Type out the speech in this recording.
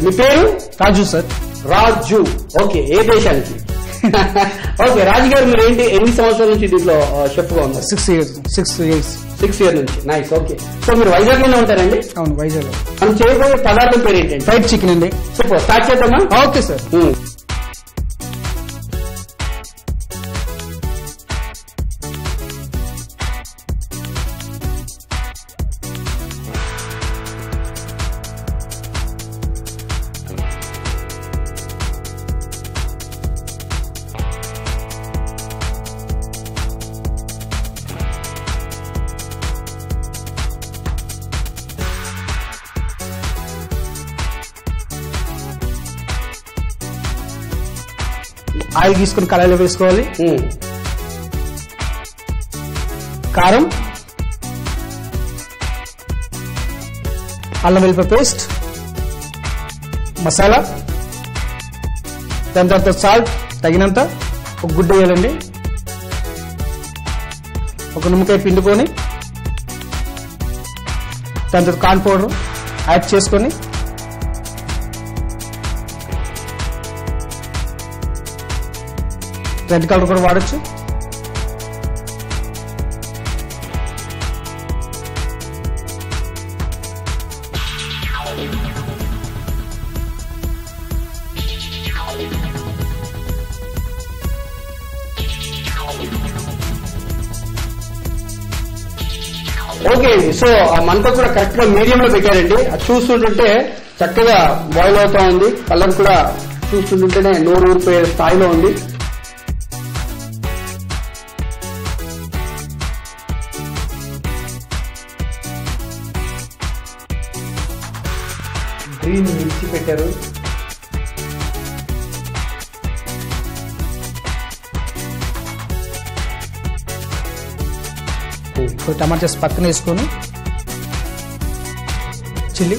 మీ పేరు? రాజు సార్. రాజు. ఓకే, ఏ దేశానికి? ఓకే రాజు గారు, మీరు ఎన్ని సంవత్సరాల నుంచి దీంట్లో షెఫ్ గా ఉన్నారు? 6 years. 6 years నుంచి. నైస్. ఓకే, సో మీరు వైజాగ్ లోనే ఉంటారండి? అవును, వైజాగ్. మనం చేయబోయే పదార్థం పేరు ఏంటండి? ఫ్రైడ్ చికెన్ అండి. సూపర్, స్టార్ట్ చేద్దామా? Okay sir. ఆయిల్ తీసుకుని కళాయిలో వేసుకోవాలి. కారం, అల్లం వెల్లిపాయ పేస్ట్, మసాలా, దాని తర్వాత సాల్ట్ తగినంత, ఒక గుడ్డ వేయాలండి, ఒక నిమ్మకాయ పిండుకొని దాని తర్వాత కార్న్ పౌడర్ యాడ్ చేసుకొని రెడ్ కలర్ కూడా వాడచ్చు. ఓకే అండి, సో ఆ మంట కూడా కరెక్ట్ గా మీడియం లో పెట్టారండి. అది చూస్తుంటుంటే చక్కగా బాయిల్ అవుతా ఉంది. కలర్ కూడా చూస్తుంటుంటేనే నోరు ఊరిపోయే స్థాయిలో ఉంది. గ్రీన్ మిర్చి పెట్టారు. టమాటాస్ పక్కన వేసుకొని చిల్లీ